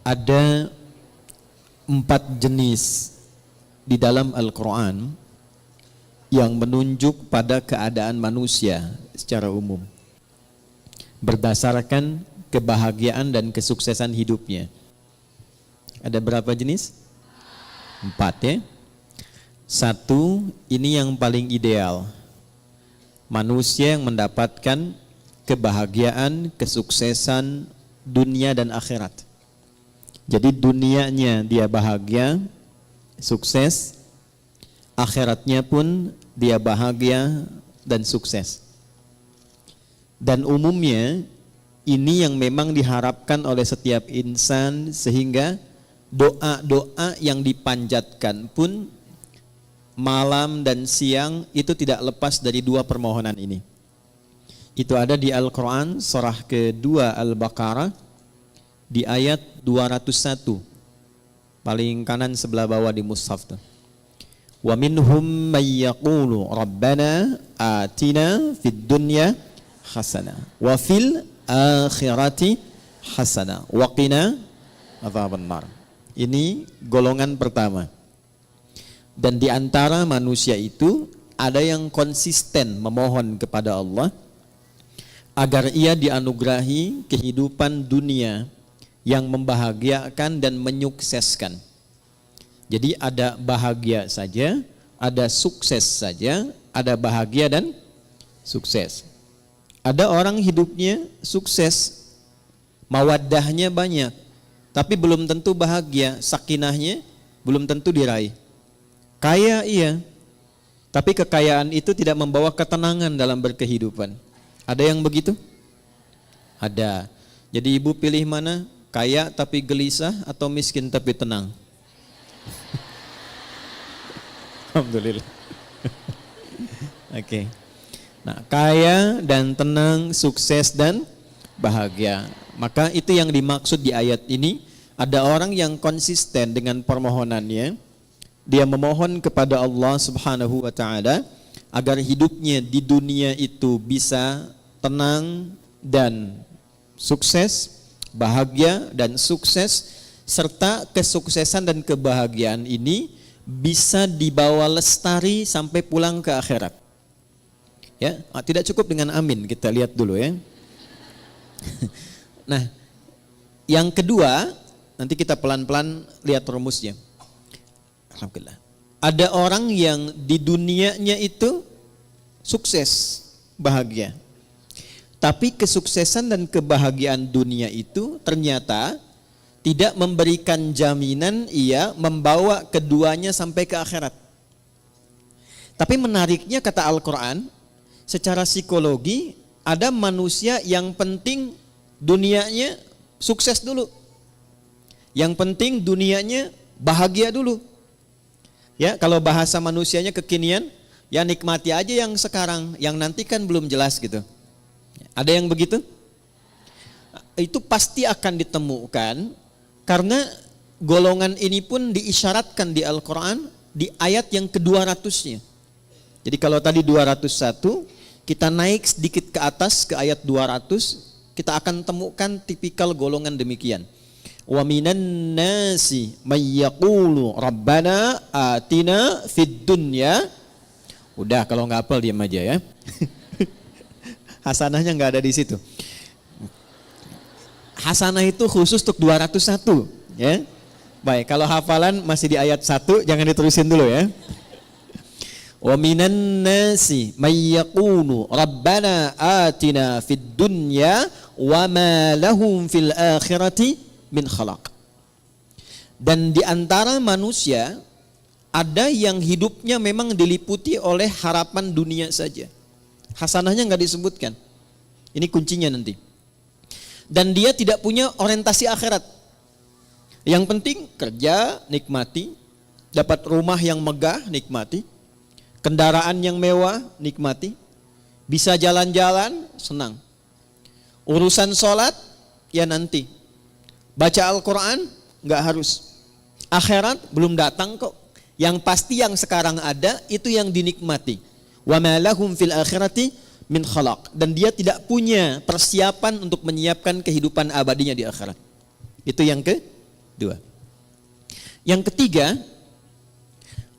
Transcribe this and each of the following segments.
ada 4 jenis di dalam Al-Quran yang menunjuk pada keadaan manusia secara umum berdasarkan kebahagiaan dan kesuksesan hidupnya. Ada berapa jenis? 4 ya. 1, ini yang paling ideal. Manusia yang mendapatkan kebahagiaan, kesuksesan dunia dan akhirat. Jadi dunianya dia bahagia, sukses, akhiratnya pun dia bahagia dan sukses. Dan umumnya ini yang memang diharapkan oleh setiap insan, sehingga doa-doa yang dipanjatkan pun malam dan siang itu tidak lepas dari 2 permohonan ini. Itu ada di Al-Quran surah kedua Al-Baqarah di ayat 201, paling kanan sebelah bawah di mushaf tuh. Wa minhum may yaqulu rabbana atina fid dunya hasanah wa fil akhirati hasanah wa qina adzabannar. Ini golongan pertama. Dan di antara manusia itu ada yang konsisten memohon kepada Allah agar ia dianugerahi kehidupan dunia yang membahagiakan dan menyukseskan. Jadi ada bahagia saja, ada sukses saja, ada bahagia dan sukses. Ada orang hidupnya sukses, mawaddahnya banyak, tapi belum tentu bahagia, sakinahnya belum tentu diraih. Kaya iya, tapi kekayaan itu tidak membawa ketenangan dalam berkehidupan. Ada yang begitu? Ada. Jadi ibu pilih mana? Kaya tapi gelisah atau miskin tapi tenang? Alhamdulillah. Oke. Nah, kaya dan tenang, sukses dan bahagia. Maka itu yang dimaksud di ayat ini. Ada orang yang konsisten dengan permohonannya. Dia memohon kepada Allah Subhanahu wa taala agar hidupnya di dunia itu bisa tenang dan sukses, bahagia dan sukses, serta kesuksesan dan kebahagiaan ini bisa dibawa lestari sampai pulang ke akhirat. Ya, tidak cukup dengan amin, kita lihat dulu ya. Nah, yang kedua, nanti kita pelan-pelan lihat rumusnya. Alhamdulillah. Ada orang yang di dunianya itu sukses, bahagia. Tapi kesuksesan dan kebahagiaan dunia itu ternyata tidak memberikan jaminan ia membawa keduanya sampai ke akhirat. Tapi menariknya kata Al-Quran, secara psikologi ada manusia yang penting dunianya sukses dulu. Yang penting dunianya bahagia dulu. Ya, kalau bahasa manusianya kekinian, ya nikmati aja yang sekarang, yang nanti kan belum jelas gitu. Ada yang begitu? Itu pasti akan ditemukan karena golongan ini pun diisyaratkan di Al-Quran di ayat yang ke-200-nya. Jadi kalau tadi 201, kita naik sedikit ke atas ke ayat 200, kita akan temukan tipikal golongan demikian. Wa minan nasi may yaqulu rabbana atina fid dunya. Udah, kalau nggak hafal diam aja ya. Hasanahnya nggak ada di situ. Hasanah itu khusus untuk 201 ya. Baik, kalau hafalan masih di ayat 1, jangan diterusin dulu ya. Wa minan nasi may yaqulu rabbana atina fid dunya wa ma lahum fil akhirati min khalaq. Dan di antara manusia ada yang hidupnya memang diliputi oleh harapan dunia saja. Hasanahnya nggak disebutkan. Ini kuncinya nanti. Dan dia tidak punya orientasi akhirat. Yang penting kerja, nikmati, dapat rumah yang megah, nikmati, kendaraan yang mewah, nikmati, bisa jalan-jalan, senang. Urusan sholat, ya nanti. Baca Al-Quran, nggak harus. Akhirat belum datang kok. Yang pasti yang sekarang ada, itu yang dinikmati. Wa ma lahum fil akhirati min khalaq. Dan dia tidak punya persiapan untuk menyiapkan kehidupan abadinya di akhirat. Itu yang Dua. Yang ketiga,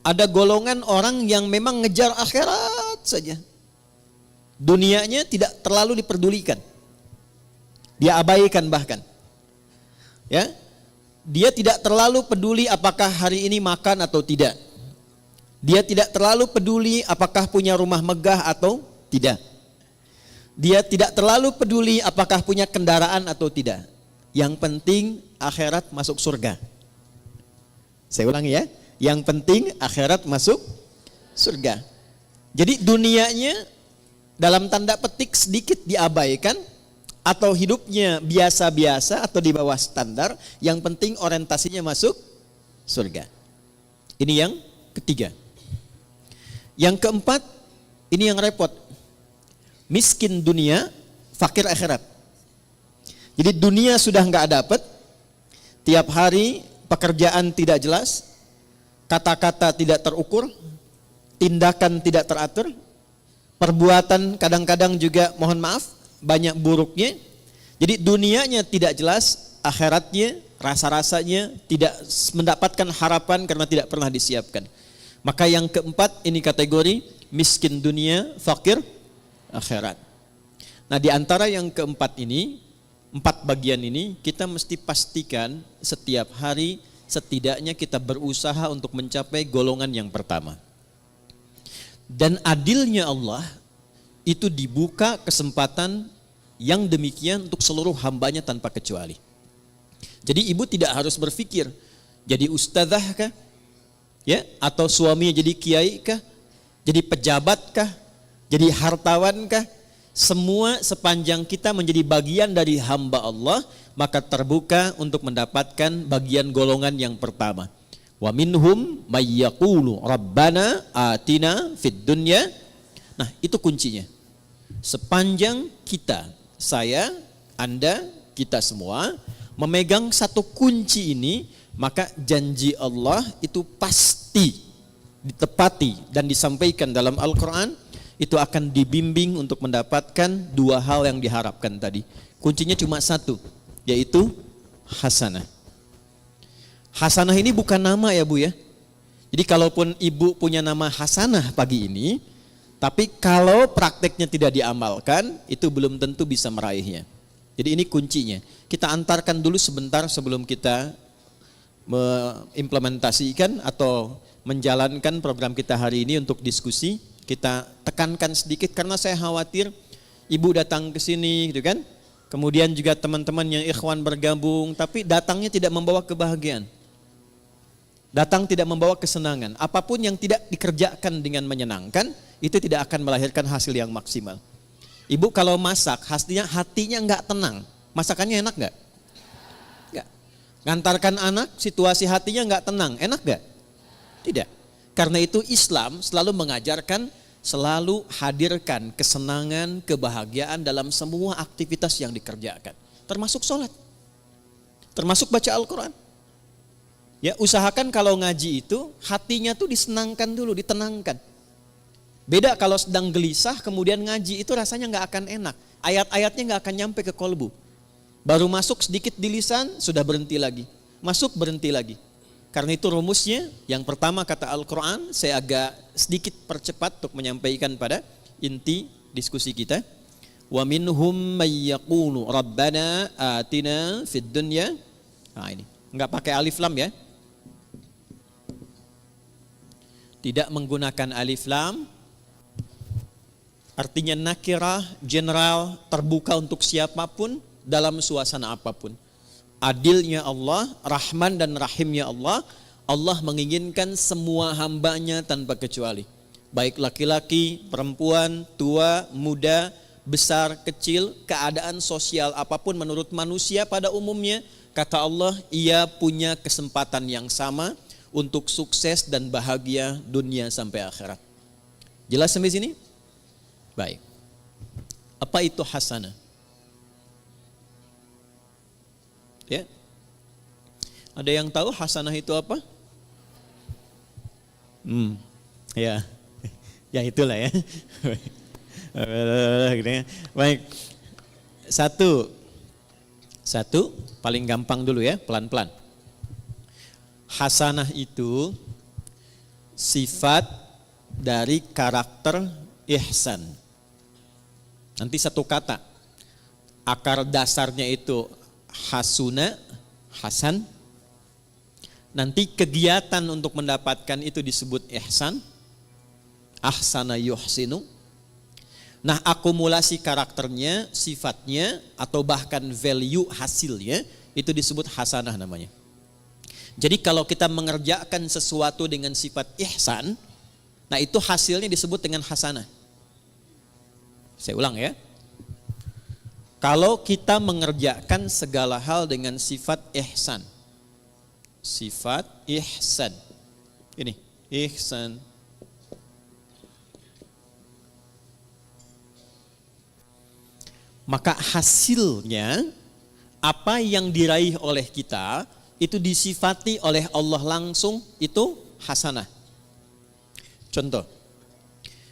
ada golongan orang yang memang ngejar akhirat saja. Dunianya tidak terlalu diperdulikan. Dia abaikan bahkan. Ya. Dia tidak terlalu peduli apakah hari ini makan atau tidak. Dia tidak terlalu peduli apakah punya rumah megah atau tidak. Dia tidak terlalu peduli apakah punya kendaraan atau tidak. Yang penting akhirat masuk surga. Saya ulangi ya. Yang penting akhirat masuk surga. Jadi dunianya dalam tanda petik sedikit diabaikan, atau hidupnya biasa-biasa atau di bawah standar, yang penting orientasinya masuk surga. Ini yang ketiga. Yang keempat, ini yang repot. Miskin dunia, fakir akhirat. Jadi dunia sudah nggak dapat, tiap hari pekerjaan tidak jelas, kata-kata tidak terukur, tindakan tidak teratur, perbuatan kadang-kadang juga mohon maaf banyak buruknya. Jadi dunianya tidak jelas, akhiratnya rasa-rasanya tidak mendapatkan harapan karena tidak pernah disiapkan. Maka yang keempat ini kategori miskin dunia, fakir akhirat. Nah, di antara yang keempat ini, 4 bagian ini kita mesti pastikan setiap hari setidaknya kita berusaha untuk mencapai golongan yang pertama. Dan adilnya Allah itu dibuka kesempatan yang demikian untuk seluruh hambanya tanpa kecuali. Jadi ibu tidak harus berpikir jadi ustadzah kah? Ya, atau suaminya jadi kiai kah? Jadi pejabat kah? Jadi hartawan kah? Semua sepanjang kita menjadi bagian dari hamba Allah, maka terbuka untuk mendapatkan bagian golongan yang pertama. Wa minhum may yaqulu rabbana atina fid dunya. Nah, itu kuncinya. Sepanjang kita, saya, Anda, kita semua memegang satu kunci ini, maka janji Allah itu pasti ditepati dan disampaikan dalam Al-Quran. Itu akan dibimbing untuk mendapatkan 2 hal yang diharapkan tadi. Kuncinya cuma satu, yaitu hasanah. Hasanah ini bukan nama ya Bu ya. Jadi kalaupun ibu punya nama Hasanah pagi ini, tapi kalau prakteknya tidak diamalkan, itu belum tentu bisa meraihnya. Jadi ini kuncinya. Kita antarkan dulu sebentar sebelum kita mengimplementasikan atau menjalankan program kita hari ini untuk diskusi. Kita tekankan sedikit karena saya khawatir ibu datang ke sini gitu kan. Kemudian juga teman-teman yang ikhwan bergabung, tapi datangnya tidak membawa kebahagiaan. Datang tidak membawa kesenangan. Apapun yang tidak dikerjakan dengan menyenangkan, itu tidak akan melahirkan hasil yang maksimal. Ibu kalau masak, hatinya enggak tenang. Masakannya enak enggak? Enggak. Ngantarkan anak, situasi hatinya enggak tenang. Enak enggak? Tidak. Karena itu Islam selalu mengajarkan, selalu hadirkan kesenangan, kebahagiaan dalam semua aktivitas yang dikerjakan. Termasuk sholat. Termasuk baca Al-Quran. Ya, usahakan kalau ngaji itu hatinya tuh disenangkan dulu, ditenangkan. Beda kalau sedang gelisah kemudian ngaji, itu rasanya nggak akan enak. Ayat-ayatnya nggak akan nyampe ke kolbu. Baru masuk sedikit di lisan sudah berhenti lagi. Masuk berhenti lagi. Karena itu rumusnya yang pertama kata Al-Quran, saya agak sedikit percepat untuk menyampaikan pada inti diskusi kita. Wa minhum may yaqulu rabbana atina fid dunya. Nah ini, enggak pakai alif lam ya. Tidak menggunakan alif lam. Artinya nakirah, general, terbuka untuk siapapun dalam suasana apapun. Adilnya Allah, Rahman dan Rahimnya Allah, Allah menginginkan semua hambanya tanpa kecuali. Baik laki-laki, perempuan, tua, muda, besar, kecil, keadaan sosial apapun menurut manusia pada umumnya, kata Allah, ia punya kesempatan yang sama untuk sukses dan bahagia dunia sampai akhirat. Jelas sampai sini? Baik. Apa itu hasanah? Ya. Ada yang tahu hasanah itu apa? Ya. Ya itulah ya. Baik. Satu paling gampang dulu ya, pelan-pelan. Hasanah itu sifat dari karakter ihsan. Nanti satu kata, akar dasarnya itu hasuna, hasan. Nanti kegiatan untuk mendapatkan itu disebut ihsan, ahsana yuhsinu. Nah, akumulasi karakternya, sifatnya, atau bahkan value hasilnya, itu disebut hasanah namanya. Jadi kalau kita mengerjakan sesuatu dengan sifat ihsan, nah itu hasilnya disebut dengan hasanah. Saya ulang ya. Kalau kita mengerjakan segala hal dengan sifat ihsan. Sifat ihsan. Ini, ihsan. Maka hasilnya apa yang diraih oleh kita itu disifati oleh Allah langsung, itu hasanah. Contoh,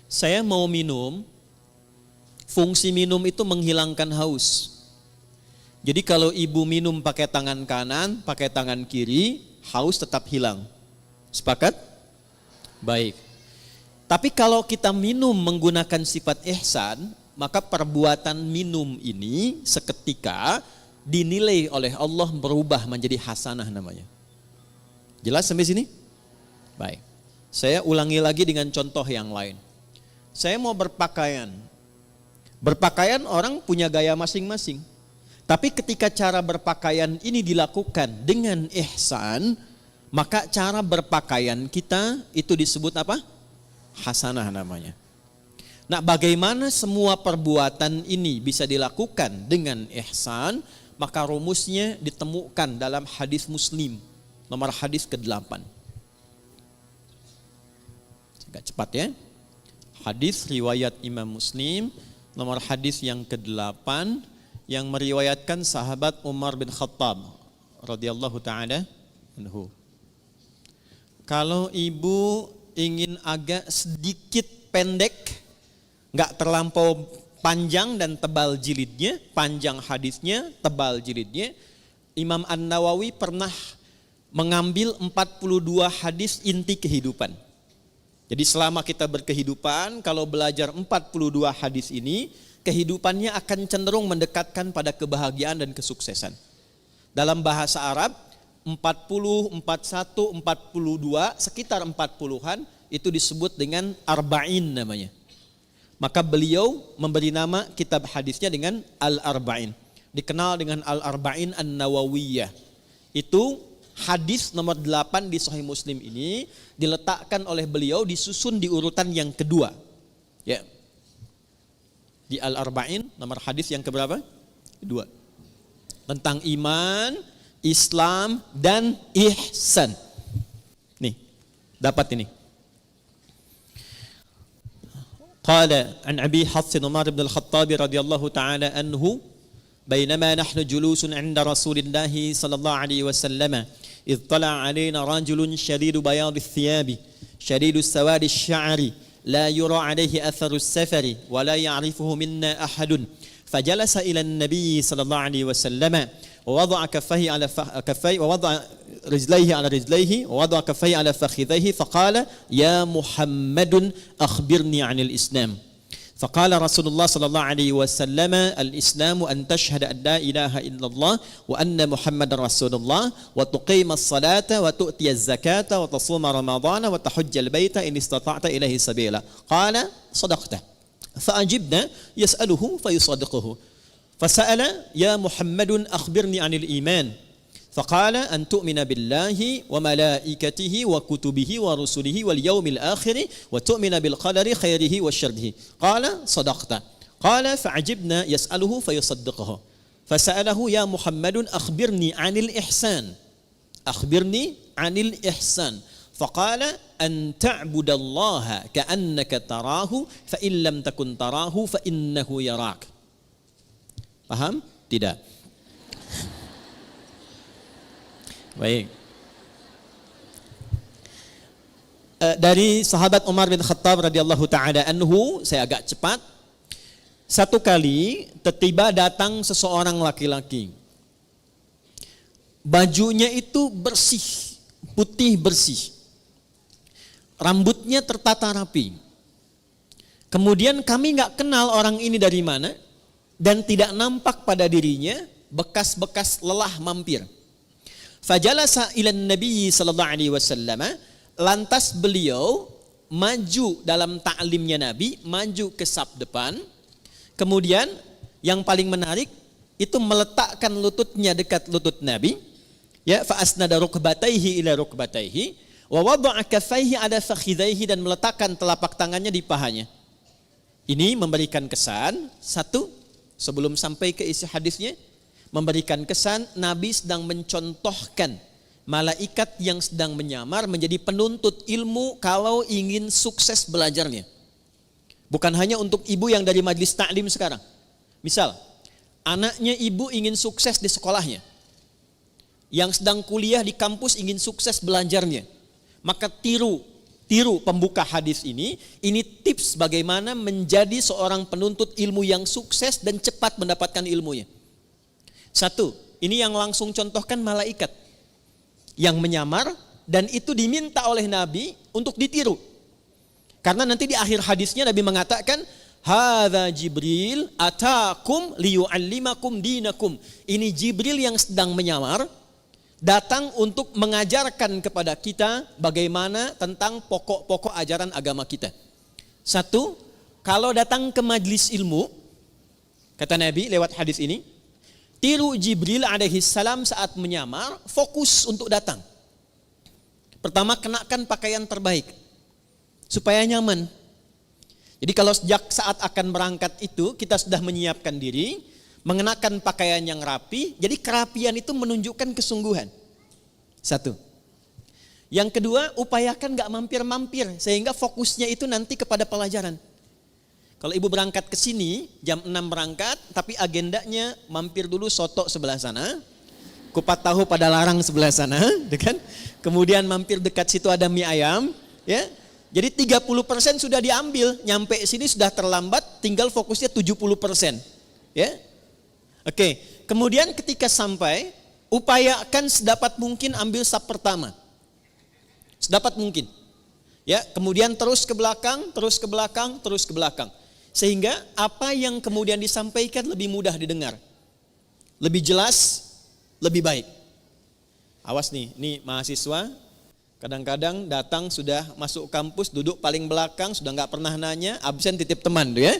saya mau minum, fungsi minum itu menghilangkan haus. Jadi kalau ibu minum pakai tangan kanan, pakai tangan kiri, haus tetap hilang. Sepakat? Baik. Tapi kalau kita minum menggunakan sifat ihsan, maka perbuatan minum ini seketika dinilai oleh Allah berubah menjadi hasanah namanya. Jelas sampai sini? Baik. Saya ulangi lagi dengan contoh yang lain. Saya mau berpakaian. Berpakaian orang punya gaya masing-masing. Tapi ketika cara berpakaian ini dilakukan dengan ihsan, maka cara berpakaian kita itu disebut apa? Hasanah namanya. Nah, bagaimana semua perbuatan ini bisa dilakukan dengan ihsan? Maka rumusnya ditemukan dalam hadis Muslim, nomor hadis ke-8. Agak cepat ya. Hadis riwayat Imam Muslim, nomor hadis yang ke-8, yang meriwayatkan sahabat Umar bin Khattab radhiyallahu taala anhu. Kalau ibu ingin agak sedikit pendek, enggak terlampau panjang dan tebal jilidnya, panjang hadisnya, tebal jilidnya, Imam An-Nawawi pernah mengambil 42 hadis inti kehidupan. Jadi selama kita berkehidupan, kalau belajar 42 hadis ini, kehidupannya akan cenderung mendekatkan pada kebahagiaan dan kesuksesan. Dalam bahasa Arab, 40, 41, 42, sekitar 40-an, itu disebut dengan arba'in namanya. Maka beliau memberi nama kitab hadisnya dengan Al-Arba'in. Dikenal dengan Al-Arba'in An-Nawawiyah. Itu hadis nomor 8 di Sahih Muslim ini diletakkan oleh beliau, disusun di urutan yang kedua. Ya. Di Al-Arba'in nomor hadis yang keberapa? Kedua. Tentang iman, Islam, dan ihsan. Nih, dapat ini. قال عن أبي حفص عمر بن الخطاب رضي الله تعالى عنه بينما نحن جلوس عند رسول الله صلى الله عليه وسلم إذ طلع علينا رجل شديد بياض الثياب شديد السواد الشعر لا يرى عليه أثر السفر ولا يعرفه منا أحد فجلس إلى النبي صلى الله عليه وسلم ووضع كفيه على كفيه ووضع رجليه على رجليه ووضع كفيه على فخذيه فقال يا محمد أخبرني عن الإسلام فقال رسول الله صلى الله عليه وسلم الإسلام أن تشهد أن لا إله إلا الله وأن محمد رسول الله وتقيم الصلاة وتؤتي الزكاة وتصوم رمضان وتحج البيت إن استطعت إليه سبيلا قال صدقت فأجبنا يسأله فيصدقه فسأل يا محمد أخبرني عن الإيمان فقال أن تؤمن بالله وملائكته وكتبه ورسله واليوم الآخر وتؤمن بالقدر خيره وشره قال صدقت قال فعجبنا يسأله فيصدقه فسأله يا محمد أخبرني عن الإحسان أخبرني عن الإحسان فقال أن تعبد الله كأنك تراه فإن لم تكن تراه فإنه يراك. Paham? Tidak. Baik. Dari sahabat Umar bin Khattab radhiyallahu taala anhu, saya agak cepat. Satu kali tiba datang seseorang laki-laki. Bajunya itu bersih, putih bersih, rambutnya tertata rapi. Kemudian kami nggak kenal orang ini dari mana dan tidak nampak pada dirinya bekas-bekas lelah mampir. Fajalasa ilan Nabi sallallahu alaihi wasallam, lantas beliau maju dalam ta'limnya Nabi, maju ke saf depan. Kemudian yang paling menarik itu meletakkan lututnya dekat lutut Nabi, ya, fa asnada rukbatayhi ila rukbatayhi wa wada'a kaffayhi ala fakhidhayhi, dan meletakkan telapak tangannya di pahanya. Ini memberikan kesan, satu, sebelum sampai ke isi hadisnya, memberikan kesan Nabi sedang mencontohkan malaikat yang sedang menyamar menjadi penuntut ilmu kalau ingin sukses belajarnya. Bukan hanya untuk ibu yang dari majelis taklim sekarang. Misal, anaknya ibu ingin sukses di sekolahnya, yang sedang kuliah di kampus ingin sukses belajarnya, maka tiru pembuka hadis ini tips bagaimana menjadi seorang penuntut ilmu yang sukses dan cepat mendapatkan ilmunya. Satu, ini yang langsung contohkan malaikat yang menyamar, dan itu diminta oleh Nabi untuk ditiru. Karena nanti di akhir hadisnya Nabi mengatakan, hadza Jibril atakum liyu'allimakum dinakum. Ini Jibril yang sedang menyamar, datang untuk mengajarkan kepada kita bagaimana tentang pokok-pokok ajaran agama kita. Satu, kalau datang ke majlis ilmu, kata Nabi lewat hadis ini, tiru Jibril alaihi salam saat menyamar, fokus untuk datang. Pertama, kenakan pakaian terbaik supaya nyaman. Jadi kalau sejak saat akan berangkat itu kita sudah menyiapkan diri, mengenakan pakaian yang rapi, jadi kerapian itu menunjukkan kesungguhan. Satu. Yang kedua, upayakan gak mampir-mampir, sehingga fokusnya itu nanti kepada pelajaran. Kalau ibu berangkat ke sini, jam 6 berangkat, tapi agendanya mampir dulu soto sebelah sana, kupat tahu pada larang sebelah sana, kan? Kemudian mampir dekat situ ada mie ayam, ya. Jadi 30% sudah diambil, nyampe sini sudah terlambat, tinggal fokusnya 70%, ya. Oke, kemudian ketika sampai, upayakan sedapat mungkin ambil saf pertama. Sedapat mungkin. Ya, kemudian terus ke belakang, terus ke belakang, terus ke belakang. Sehingga apa yang kemudian disampaikan lebih mudah didengar. Lebih jelas, lebih baik. Awas nih, ini mahasiswa kadang-kadang datang sudah masuk kampus, duduk paling belakang, sudah nggak pernah nanya, absen titip teman tuh ya.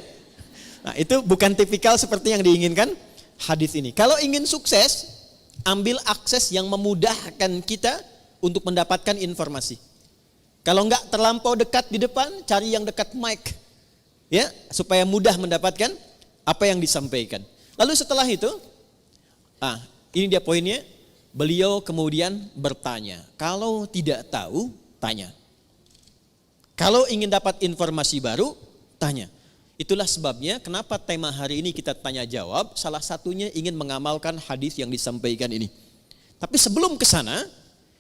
Nah, itu bukan tipikal seperti yang diinginkan hadis ini. Kalau ingin sukses, ambil akses yang memudahkan kita untuk mendapatkan informasi. Kalau enggak terlampau dekat di depan, cari yang dekat mic, ya, supaya mudah mendapatkan apa yang disampaikan. Lalu setelah itu, ini dia poinnya. Beliau kemudian bertanya. Kalau tidak tahu, tanya. Kalau ingin dapat informasi baru, tanya. Itulah sebabnya kenapa tema hari ini kita tanya jawab, salah satunya ingin mengamalkan hadis yang disampaikan ini. Tapi sebelum ke sana,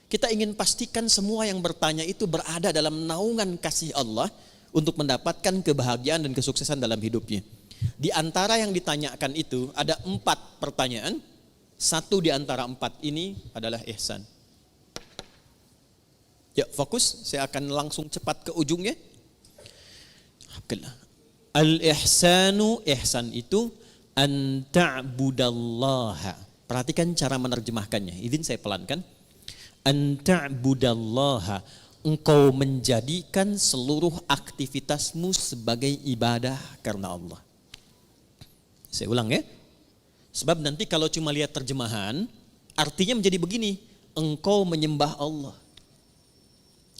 kita ingin pastikan semua yang bertanya itu berada dalam naungan kasih Allah untuk mendapatkan kebahagiaan dan kesuksesan dalam hidupnya. Di antara yang ditanyakan itu ada 4 pertanyaan. Satu di antara 4 ini adalah ihsan. Ya, fokus, saya akan langsung cepat ke ujungnya. Al-ihsanu, ihsan itu an ta'budallaha. Perhatikan cara menerjemahkannya. Izin saya pelankan. An ta'budallaha. Engkau menjadikan seluruh aktivitasmu sebagai ibadah karena Allah. Saya ulang ya. Sebab nanti kalau cuma lihat terjemahan, artinya menjadi begini. Engkau menyembah Allah.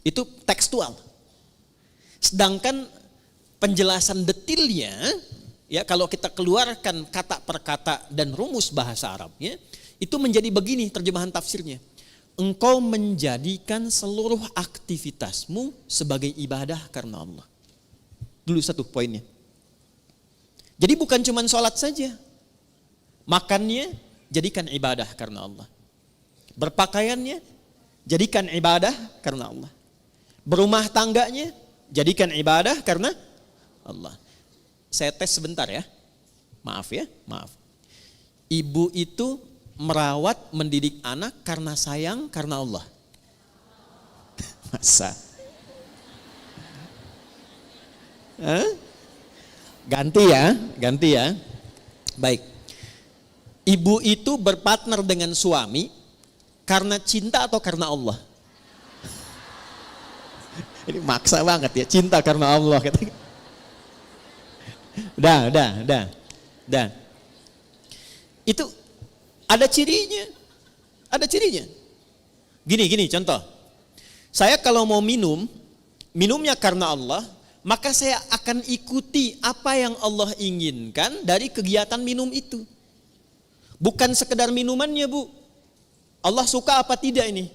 Itu tekstual. Sedangkan penjelasan detailnya, ya, kalau kita keluarkan kata per kata dan rumus bahasa Arabnya, itu menjadi begini terjemahan tafsirnya. Engkau menjadikan seluruh aktivitasmu sebagai ibadah karena Allah. Dulu satu poinnya. Jadi bukan cuma sholat saja. Makannya jadikan ibadah karena Allah. Berpakaiannya jadikan ibadah karena Allah. Berumah tangganya jadikan ibadah karena Allah. Saya tes sebentar ya. Maaf ya, maaf. Ibu itu merawat, mendidik anak karena sayang, karena Allah. Masa? Hah? Ganti ya. Baik. Ibu itu berpartner dengan suami karena cinta atau karena Allah? Ini maksa banget ya, cinta karena Allah. Udah. Itu ada cirinya. Gini contoh. Saya kalau mau minumnya karena Allah, maka saya akan ikuti apa yang Allah inginkan dari kegiatan minum itu. Bukan sekedar minumannya, Bu. Allah suka apa tidak ini?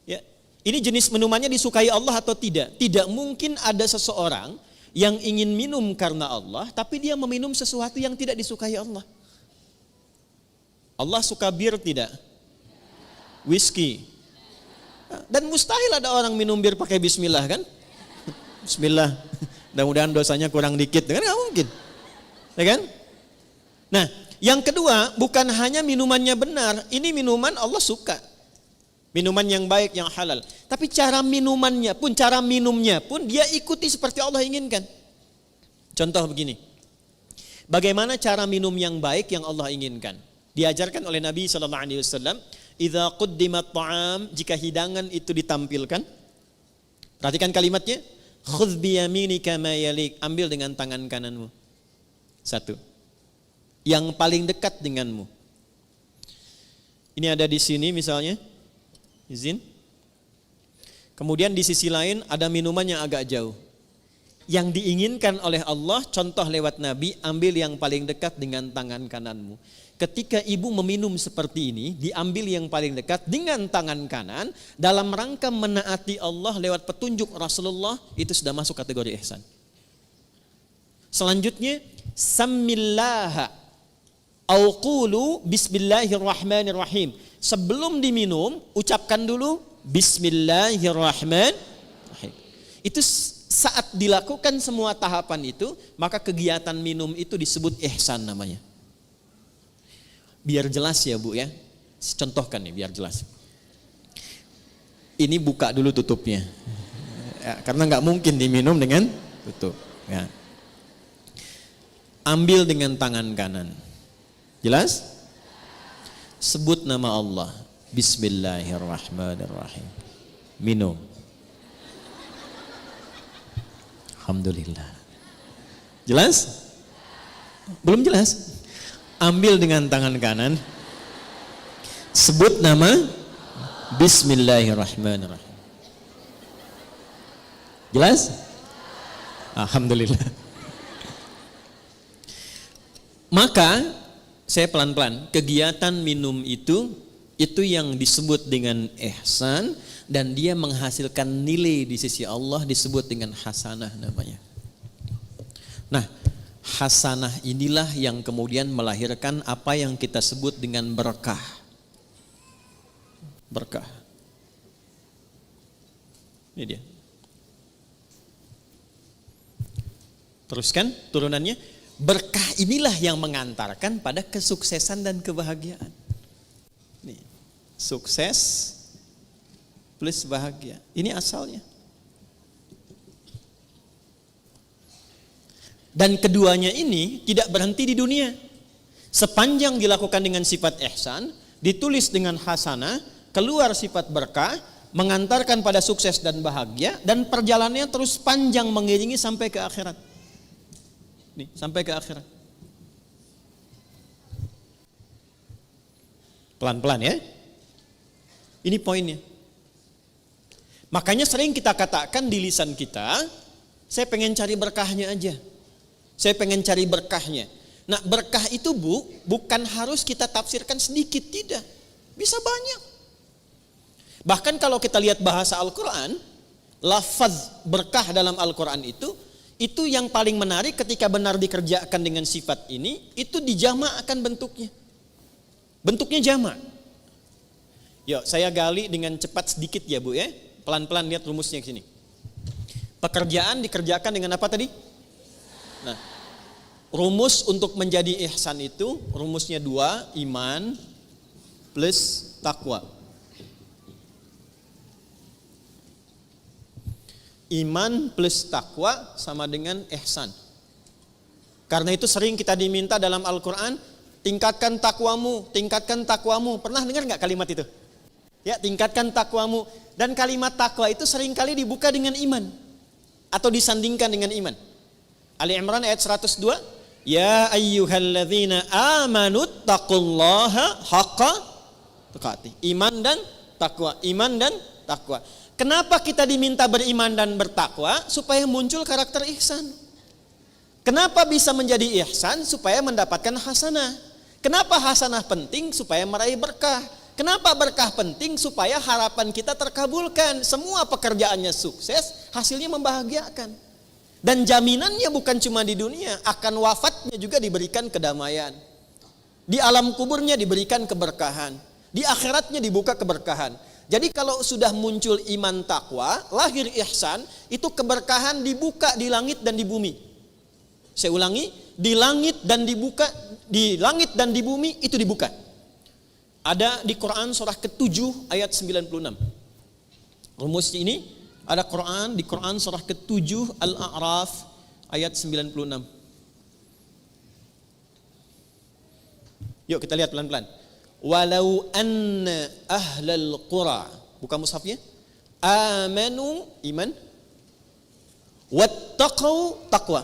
Ya. Ini jenis minumannya disukai Allah atau tidak? Tidak mungkin ada seseorang yang ingin minum karena Allah, tapi dia meminum sesuatu yang tidak disukai Allah. Allah suka bir tidak? Whisky. Dan mustahil ada orang minum bir pakai bismillah kan? Bismillah. Mudah-mudahan dosanya kurang dikit, kan nggak mungkin. Ya kan? Nah, yang kedua, bukan hanya minumannya benar, ini minuman Allah suka. Minuman yang baik, yang halal. Tapi cara minumnya pun dia ikuti seperti Allah inginkan. Contoh begini. Bagaimana cara minum yang baik yang Allah inginkan? Diajarkan oleh Nabi SAW, idza quddimat ta'am, jika hidangan itu ditampilkan. Perhatikan kalimatnya. Khudh biyaminika ma yalik, ambil dengan tangan kananmu. Satu. Yang paling dekat denganmu. Ini ada di sini misalnya. Izin. Kemudian di sisi lain ada minuman yang agak jauh. Yang diinginkan oleh Allah, contoh lewat Nabi, ambil yang paling dekat dengan tangan kananmu. Ketika ibu meminum seperti ini, diambil yang paling dekat dengan tangan kanan, dalam rangka menaati Allah lewat petunjuk Rasulullah, itu sudah masuk kategori ihsan. Selanjutnya, Sammillaha au qulu bismillahirrahmanirrahim. Sebelum diminum, ucapkan dulu Bismillahirrahmanirrahim. Itu saat dilakukan semua tahapan itu, maka kegiatan minum itu disebut ihsan namanya. Biar jelas ya Bu ya, contohkan nih biar jelas. Ini buka dulu tutupnya, ya, karena nggak mungkin diminum dengan tutup. Ya. Ambil dengan tangan kanan, jelas? Sebut nama Allah, Bismillahirrahmanirrahim. Minum. Alhamdulillah. Jelas? Belum jelas? Ambil dengan tangan kanan. Sebut nama Bismillahirrahmanirrahim. Jelas? Alhamdulillah. Maka saya pelan-pelan, kegiatan minum itu yang disebut dengan ihsan, dan dia menghasilkan nilai di sisi Allah disebut dengan hasanah namanya. Nah, hasanah inilah yang kemudian melahirkan apa yang kita sebut dengan berkah. Berkah. Ini dia. Teruskan turunannya. Berkah inilah yang mengantarkan pada kesuksesan dan kebahagiaan. Nih, sukses plus bahagia. Ini asalnya. Dan keduanya ini tidak berhenti di dunia. Sepanjang dilakukan dengan sifat ihsan, ditulis dengan hasanah, keluar sifat berkah, mengantarkan pada sukses dan bahagia, dan perjalanannya terus panjang mengiringi sampai ke akhirat. Nih, sampai ke akhirat. Pelan-pelan ya. Ini poinnya. Makanya sering kita katakan di lisan kita, saya pengen cari berkahnya aja. Saya pengen cari berkahnya. Nah, berkah itu bukan harus kita tafsirkan sedikit, tidak. Bisa banyak. Bahkan kalau kita lihat bahasa Al-Quran, lafaz berkah dalam Al-Quran itu yang paling menarik ketika benar dikerjakan dengan sifat ini, itu dijama'kan bentuknya. Bentuknya jama'. Yuk, saya gali dengan cepat sedikit ya Bu ya. Pelan-pelan lihat rumusnya ke sini. Pekerjaan dikerjakan dengan apa tadi? Nah, rumus untuk menjadi ihsan itu, rumusnya 2, iman plus takwa. Iman plus takwa sama dengan ihsan. Karena itu sering kita diminta dalam Al-Quran, tingkatkan takwamu, tingkatkan takwamu. Pernah dengar nggak kalimat itu? Ya, tingkatkan takwamu. Dan kalimat takwa itu seringkali dibuka dengan iman atau disandingkan dengan iman. Ali Imran ayat 102, ya ayyuhalladzina amanu taqullaha haqqa tuqatih. Iman dan takwa, iman dan takwa. Kenapa kita diminta beriman dan bertakwa? Supaya muncul karakter ihsan. Kenapa bisa menjadi ihsan? Supaya mendapatkan hasanah. Kenapa hasanah penting? Supaya meraih berkah. Kenapa berkah penting? Supaya harapan kita terkabulkan. Semua pekerjaannya sukses, hasilnya membahagiakan. Dan jaminannya bukan cuma di dunia, akan wafatnya juga diberikan kedamaian. Di alam kuburnya diberikan keberkahan. Di akhiratnya dibuka keberkahan. Jadi kalau sudah muncul iman takwa, lahir ihsan, itu keberkahan dibuka di langit dan di bumi. Saya ulangi, di langit dan dibuka, di langit dan di bumi itu dibuka. Ada di Quran surah ke-7 ayat 96. Rumus ini ada Quran di Quran surah ke-7 Al-A'raf ayat 96. Yuk kita lihat pelan-pelan. Walau anna ahlal qura, buka mushafnya, amanu iman, wattaqau taqwa,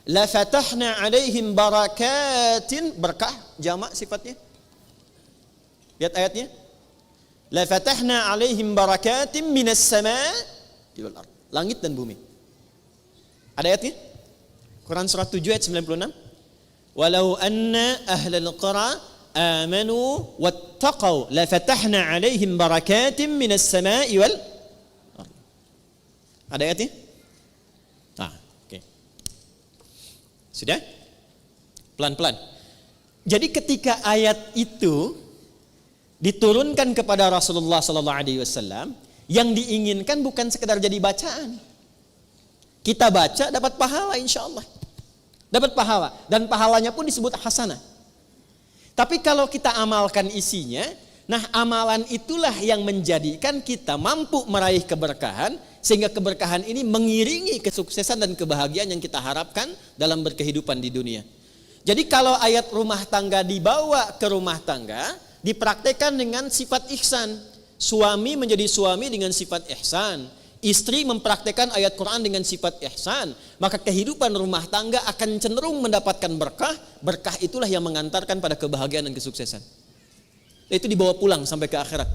la fatahna alaihim barakatin, berkah jamak sifatnya. Lihat ayatnya. La fatahna alaihim barakatin minas sama' wal ard. Langit dan bumi. Ada ayatnya? Quran surah 7 ayat 96. Walau anna ahlal qura amanu wattaqau la fatahna alaihim barakatin minas sama'i wal ard. Ada ayatnya? Oke. Sudah? Pelan-pelan. Jadi ketika ayat itu diturunkan kepada Rasulullah sallallahu alaihi wasallam, yang diinginkan bukan sekedar jadi bacaan. Kita baca dapat pahala insyaallah. Dapat pahala dan pahalanya pun disebut hasanah. Tapi kalau kita amalkan isinya, nah amalan itulah yang menjadikan kita mampu meraih keberkahan, sehingga keberkahan ini mengiringi kesuksesan dan kebahagiaan yang kita harapkan dalam berkehidupan di dunia. Jadi kalau ayat rumah tangga dibawa ke rumah tangga, dipraktekkan dengan sifat ihsan. Suami menjadi suami dengan sifat ihsan. Istri mempraktekkan ayat Quran dengan sifat ihsan. Maka kehidupan rumah tangga akan cenderung mendapatkan berkah. Berkah itulah yang mengantarkan pada kebahagiaan dan kesuksesan. Itu dibawa pulang sampai ke akhirat.